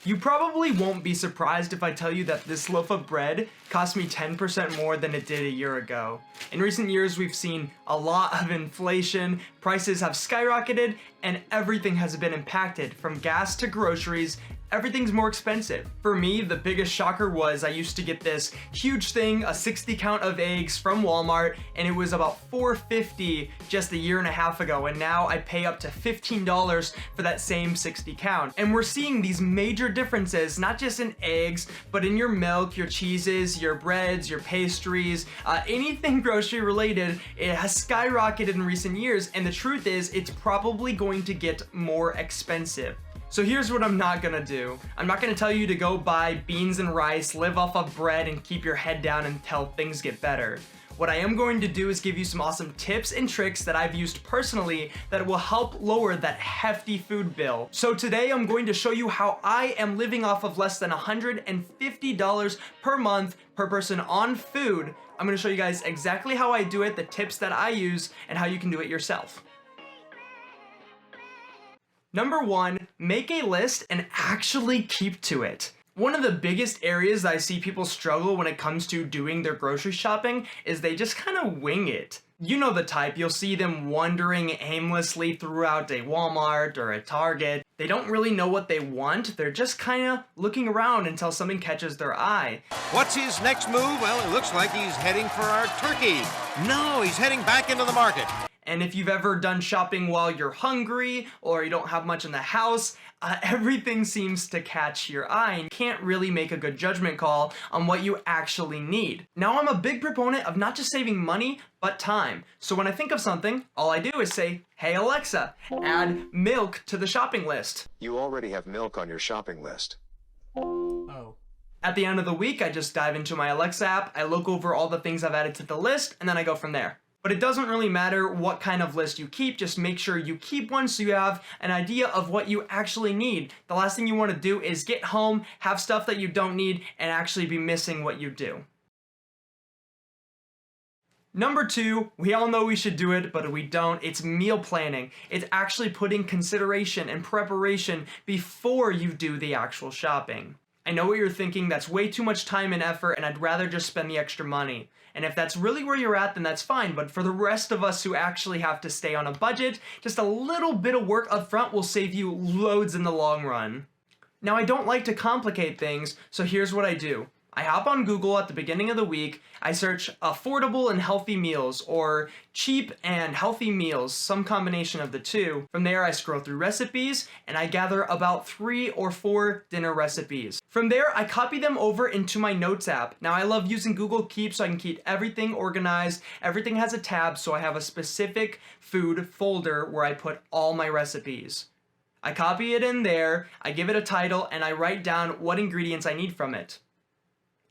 You probably won't be surprised if I tell you that this loaf of bread cost me 10% more than it did a year ago. In recent years, we've seen a lot of inflation, prices have skyrocketed, and everything has been impacted, from gas to groceries. Everything's more expensive. For me, the biggest shocker was I used to get this huge thing, a 60 count of eggs from Walmart, and it was about $4.50 just a year and a half ago, and now I pay up to $15 for that same 60 count. And we're seeing these major differences, not just in eggs, but in your milk, your cheeses, your breads, your pastries, anything grocery related. It has skyrocketed in recent years, and the truth is, it's probably going to get more expensive. So here's what I'm not gonna do. I'm not gonna tell you to go buy beans and rice, live off of bread, and keep your head down until things get better. What I am going to do is give you some awesome tips and tricks that I've used personally that will help lower that hefty food bill. So today I'm going to show you how I am living off of less than $150 per month per person on food. I'm gonna show you guys exactly how I do it, the tips that I use, and how you can do it yourself. Number 1, make a list and actually keep to it. One of the biggest areas that I see people struggle when it comes to doing their grocery shopping is they just kind of wing it. You know the type, you'll see them wandering aimlessly throughout a Walmart or a Target. They don't really know what they want, they're just kind of looking around until something catches their eye. What's his next move? Well, it looks like he's heading for our turkey. No, he's heading back into the market. And if you've ever done shopping while you're hungry or you don't have much in the house, everything seems to catch your eye and you can't really make a good judgment call on what you actually need. Now, I'm a big proponent of not just saving money, but time. So when I think of something, all I do is say, "Hey Alexa, add milk to the shopping list." You already have milk on your shopping list. Oh. At the end of the week, I just dive into my Alexa app, I look over all the things I've added to the list, and then I go from there. But it doesn't really matter what kind of list you keep, just make sure you keep one so you have an idea of what you actually need. The last thing you want to do is get home, have stuff that you don't need, and actually be missing what you do. Number 2, we all know we should do it, but we don't. It's meal planning. It's actually putting consideration and preparation before you do the actual shopping. I know what you're thinking, that's way too much time and effort, and I'd rather just spend the extra money. And if that's really where you're at, then that's fine. But for the rest of us who actually have to stay on a budget, just a little bit of work up front will save you loads in the long run. Now, I don't like to complicate things, so here's what I do. I hop on Google at the beginning of the week, I search affordable and healthy meals, or cheap and healthy meals, some combination of the two. From there, I scroll through recipes, and I gather about 3 or 4 dinner recipes. From there, I copy them over into my Notes app. Now, I love using Google Keep so I can keep everything organized. Everything has a tab, so I have a specific food folder where I put all my recipes. I copy it in there, I give it a title, and I write down what ingredients I need from it.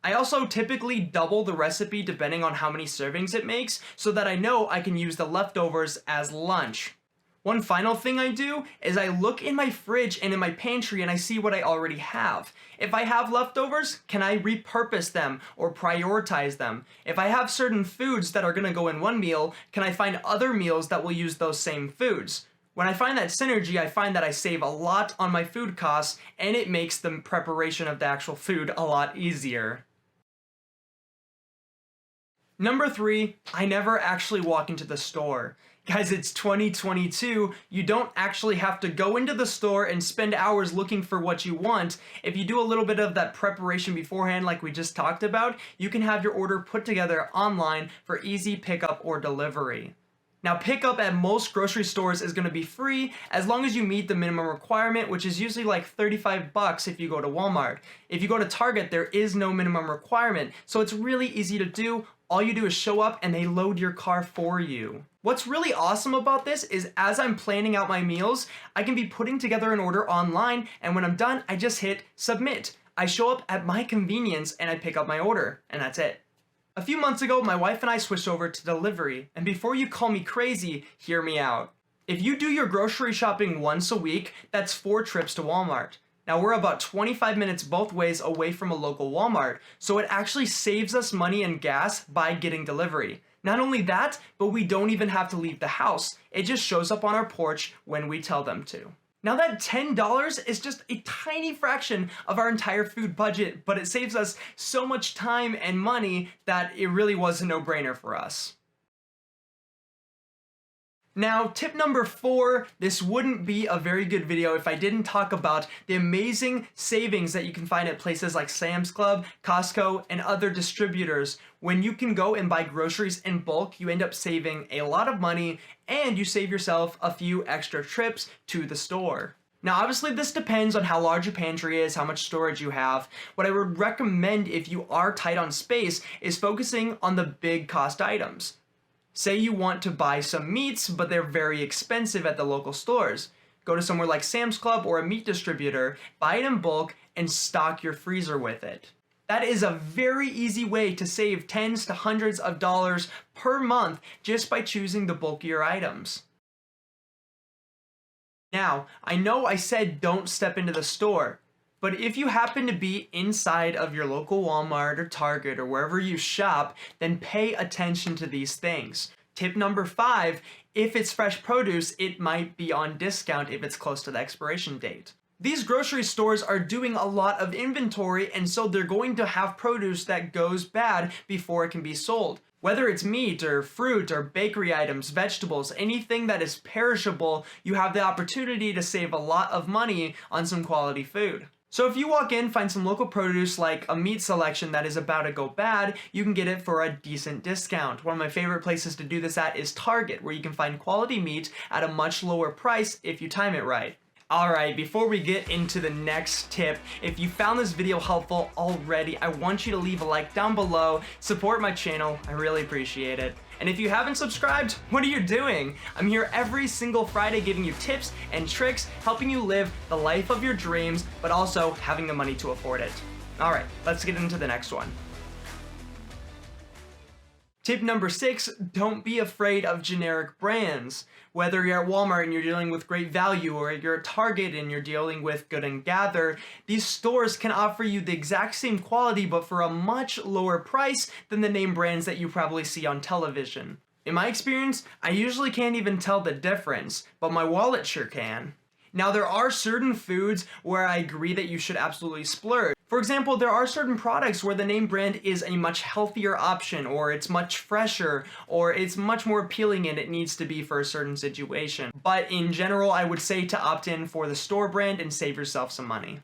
I also typically double the recipe depending on how many servings it makes so that I know I can use the leftovers as lunch. One final thing I do is I look in my fridge and in my pantry and I see what I already have. If I have leftovers, can I repurpose them or prioritize them? If I have certain foods that are going to go in one meal, can I find other meals that will use those same foods? When I find that synergy, I find that I save a lot on my food costs and it makes the preparation of the actual food a lot easier. Number 3, I never actually walk into the store. Guys, it's 2022, you don't actually have to go into the store and spend hours looking for what you want. If you do a little bit of that preparation beforehand like we just talked about, you can have your order put together online for easy pickup or delivery. Now, pickup at most grocery stores is going to be free as long as you meet the minimum requirement, which is usually like $35 if you go to Walmart. If you go to Target, there is no minimum requirement, so it's really easy to do. All you do is show up and they load your car for you. What's really awesome about this is as I'm planning out my meals, I can be putting together an order online, and when I'm done, I just hit submit. I show up at my convenience and I pick up my order, and that's it. A few months ago, my wife and I switched over to delivery, and before you call me crazy, hear me out. If you do your grocery shopping once a week, that's 4 trips to Walmart. Now, we're about 25 minutes both ways away from a local Walmart, so it actually saves us money and gas by getting delivery. Not only that, but we don't even have to leave the house. It just shows up on our porch when we tell them to. Now that $10 is just a tiny fraction of our entire food budget, but it saves us so much time and money that it really was a no-brainer for us. Now, tip number 4, this wouldn't be a very good video if I didn't talk about the amazing savings that you can find at places like Sam's Club, Costco, and other distributors. When you can go and buy groceries in bulk, you end up saving a lot of money and you save yourself a few extra trips to the store. Now, obviously this depends on how large your pantry is, how much storage you have. What I would recommend if you are tight on space is focusing on the big cost items. Say you want to buy some meats, but they're very expensive at the local stores. Go to somewhere like Sam's Club or a meat distributor, buy it in bulk, and stock your freezer with it. That is a very easy way to save tens to hundreds of dollars per month just by choosing the bulkier items. Now, I know I said don't step into the store, but if you happen to be inside of your local Walmart or Target or wherever you shop, then pay attention to these things. Tip number 5, if it's fresh produce, it might be on discount if it's close to the expiration date. These grocery stores are doing a lot of inventory, and so they're going to have produce that goes bad before it can be sold. Whether it's meat or fruit or bakery items, vegetables, anything that is perishable, you have the opportunity to save a lot of money on some quality food. So if you walk in, find some local produce like a meat selection that is about to go bad, you can get it for a decent discount. One of my favorite places to do this at is Target, where you can find quality meat at a much lower price if you time it right. Alright, before we get into the next tip, if you found this video helpful already, I want you to leave a like down below, support my channel, I really appreciate it. And if you haven't subscribed, what are you doing? I'm here every single Friday giving you tips and tricks, helping you live the life of your dreams, but also having the money to afford it. Alright, let's get into the next one. Tip number 6, don't be afraid of generic brands. Whether you're at Walmart and you're dealing with great value, or you're at Target and you're dealing with Good and Gather, these stores can offer you the exact same quality but for a much lower price than the name brands that you probably see on television. In my experience, I usually can't even tell the difference, but my wallet sure can. Now, there are certain foods where I agree that you should absolutely splurge. For example, there are certain products where the name brand is a much healthier option, or it's much fresher, or it's much more appealing and it needs to be for a certain situation. But in general, I would say to opt in for the store brand and save yourself some money.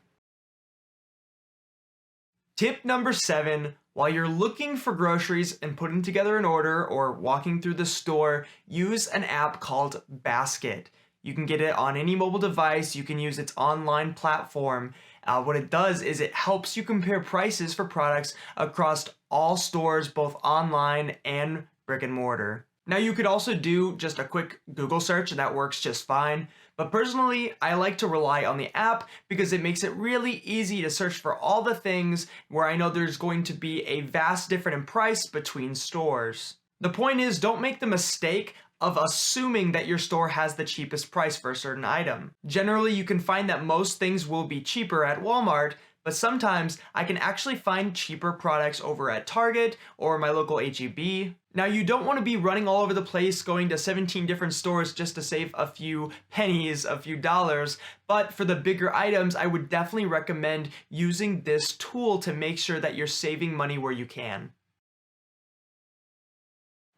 Tip number 7, while you're looking for groceries and putting together an order or walking through the store, use an app called Basket. You can get it on any mobile device, you can use its online platform. What it does is it helps you compare prices for products across all stores, both online and brick and mortar. Now, you could also do just a quick Google search and that works just fine. But personally, I like to rely on the app because it makes it really easy to search for all the things where I know there's going to be a vast difference in price between stores. The point is, don't make the mistake of assuming that your store has the cheapest price for a certain item. Generally, you can find that most things will be cheaper at Walmart, but sometimes I can actually find cheaper products over at Target or my local H-E-B. Now, you don't want to be running all over the place going to 17 different stores just to save a few pennies, a few dollars, but for the bigger items, I would definitely recommend using this tool to make sure that you're saving money where you can.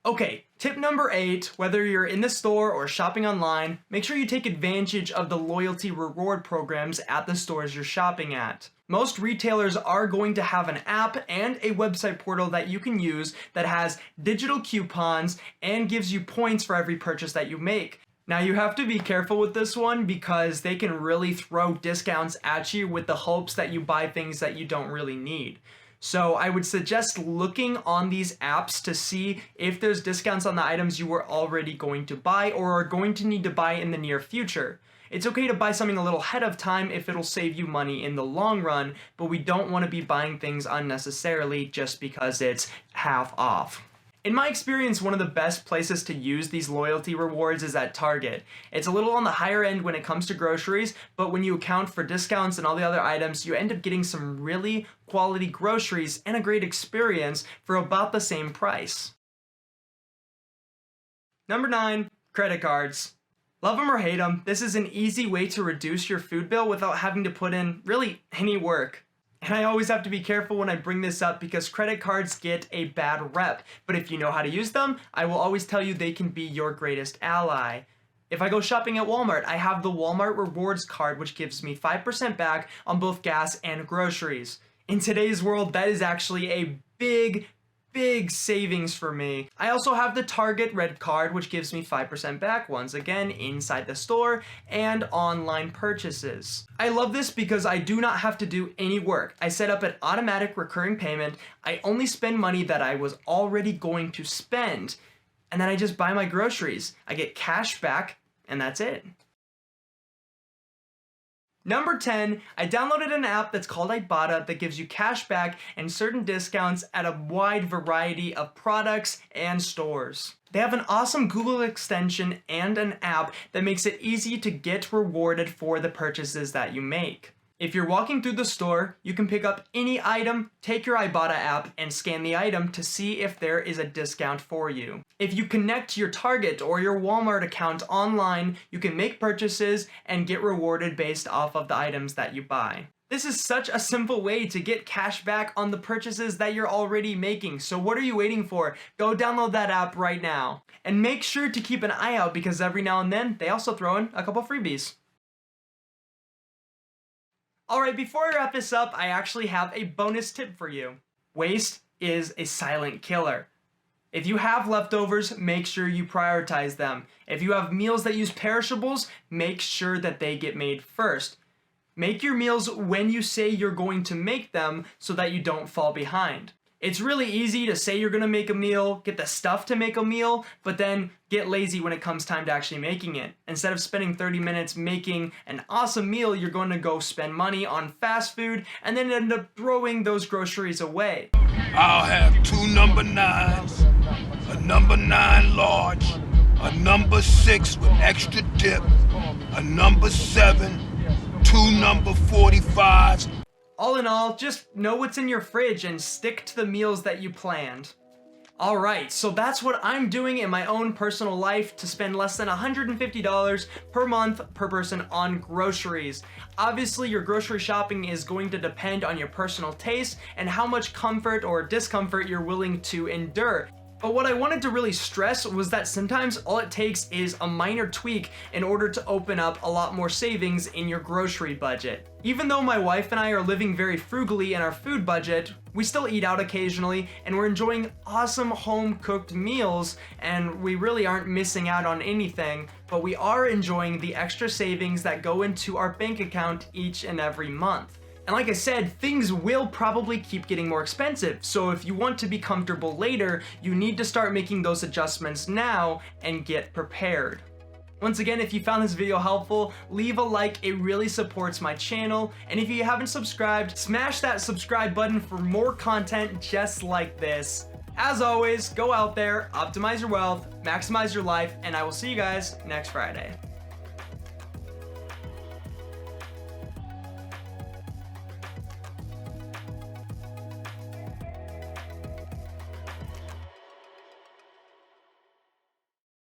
Okay, tip number 8, whether you're in the store or shopping online, make sure you take advantage of the loyalty reward programs at the stores you're shopping at. Most retailers are going to have an app and a website portal that you can use that has digital coupons and gives you points for every purchase that you make. Now, you have to be careful with this one because they can really throw discounts at you with the hopes that you buy things that you don't really need. So I would suggest looking on these apps to see if there's discounts on the items you were already going to buy or are going to need to buy in the near future. It's okay to buy something a little ahead of time if it'll save you money in the long run, but we don't want to be buying things unnecessarily just because it's half off. In my experience, one of the best places to use these loyalty rewards is at Target. It's a little on the higher end when it comes to groceries, but when you account for discounts and all the other items, you end up getting some really quality groceries and a great experience for about the same price. Number 9, credit cards. Love them or hate them, this is an easy way to reduce your food bill without having to put in really any work. And I always have to be careful when I bring this up because credit cards get a bad rep, but if you know how to use them, I will always tell you they can be your greatest ally. If I go shopping at Walmart, I have the Walmart Rewards card, which gives me 5% back on both gas and groceries. In today's world, that is actually a big savings for me. I also have the Target Red card, which gives me 5% back once again inside the store and online purchases. I love this because I do not have to do any work. I set up an automatic recurring payment. I only spend money that I was already going to spend, and then I just buy my groceries. I get cash back, and that's it. Number 10, I downloaded an app that's called Ibotta that gives you cash back and certain discounts at a wide variety of products and stores. They have an awesome Google extension and an app that makes it easy to get rewarded for the purchases that you make. If you're walking through the store, you can pick up any item, take your Ibotta app, and scan the item to see if there is a discount for you. If you connect your Target or your Walmart account online, you can make purchases and get rewarded based off of the items that you buy. This is such a simple way to get cash back on the purchases that you're already making, so what are you waiting for? Go download that app right now. And make sure to keep an eye out because every now and then, they also throw in a couple freebies. Alright, before I wrap this up, I actually have a bonus tip for you. Waste is a silent killer. If you have leftovers, make sure you prioritize them. If you have meals that use perishables, make sure that they get made first. Make your meals when you say you're going to make them so that you don't fall behind. It's really easy to say you're gonna make a meal, get the stuff to make a meal, but then get lazy when it comes time to actually making it. Instead of spending 30 minutes making an awesome meal, you're going to go spend money on fast food and then end up throwing those groceries away. I'll have 2 number 9s, a number 9 large, a number 6 with extra dip, a number 7, 2 number 45s. All in all, just know what's in your fridge and stick to the meals that you planned. Alright, so that's what I'm doing in my own personal life to spend less than $150 per month per person on groceries. Obviously, your grocery shopping is going to depend on your personal taste and how much comfort or discomfort you're willing to endure. But what I wanted to really stress was that sometimes all it takes is a minor tweak in order to open up a lot more savings in your grocery budget. Even though my wife and I are living very frugally in our food budget, we still eat out occasionally and we're enjoying awesome home-cooked meals, and we really aren't missing out on anything, but we are enjoying the extra savings that go into our bank account each and every month. And like I said, things will probably keep getting more expensive, so if you want to be comfortable later, you need to start making those adjustments now and get prepared. Once again, if you found this video helpful, leave a like, it really supports my channel, and if you haven't subscribed, smash that subscribe button for more content just like this. As always, go out there, optimize your wealth, maximize your life, and I will see you guys next Friday.